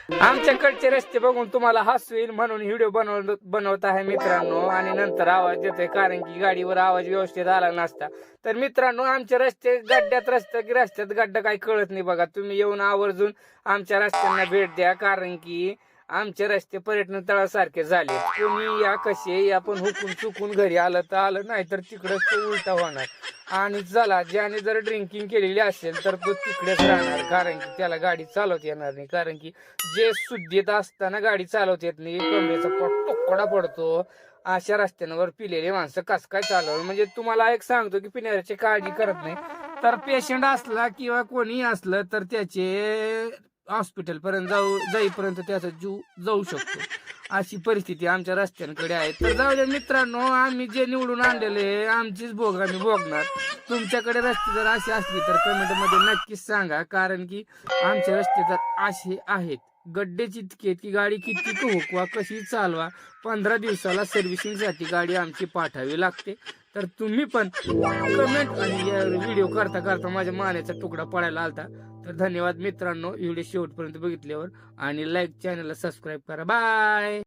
आमच्याकडचे रस्ते बघून तुम्हाला हसू येईल म्हणून व्हिडिओ बनवत आहे मित्रांनो, आणि नंतर आवाज देतोय कारण की गाडीवर आवाज व्यवस्थित आला नसता. तर मित्रांनो, आमचे रस्ते गड्ड्यात रस्ते की रस्त्यात गड्डा काही कळत नाही बघा. तुम्ही येऊन आवर्जून आमच्या रस्त्यांना भेट द्या, कारण की आमचे रस्ते पर्यटन तळासारखे झाले. कोणी या कसे या पण हुकून चुकून घरी आलं तर आलं, नाही तर तिकडच तो उलटा होणार. आणि चला, ज्याने जर ड्रिंकिंग केलेली असेल तर तो तिकडेच राहणार, कारण की त्याला गाडी चालवता येणार नाही. कारण की जे शुद्धीत असताना गाडी चालवता येत नाही, कमरेचा तुकडा पडतो. अशा रस्त्यांवर पिलेले माणसं कस काय चालवलं? म्हणजे तुम्हाला एक सांगतो की पिण्याची काळजी करत नाही, तर पेशंट असला किंवा कोणी असलं तर त्याचे हॉस्पिटल पर्यंत जाईपर्यंत त्याचा जीव जाऊ शकतो. अशी परिस्थिती आमच्या रस्त्यांकडे आहे. तर जाऊ द्या मित्रांनो, आम्ही जे निवडून आणलेले आमचीच भोग आम्ही भोगणार. तुमच्याकडे रस्ते जर असे असले तर कमेंटमध्ये नक्कीच सांगा, कारण की आमचे रस्ते तर असे आहेत. गड्डेच इतके की गाडी किती हुकवा कशी चालवा, 15 दिवसाला सर्व्हिसिंगसाठी गाडी आमची पाठवावी लागते. तर तुम्ही पण कमेंट आणि व्हिडिओ करता करता माझ्या मानेचा तुकडा पडायला आलता. तर धन्यवाद मित्रांनो, व्हिडिओ शेवटपर्यंत बघितल्यावर, आणि लाईक चॅनलला सबस्क्राईब करा. बाय.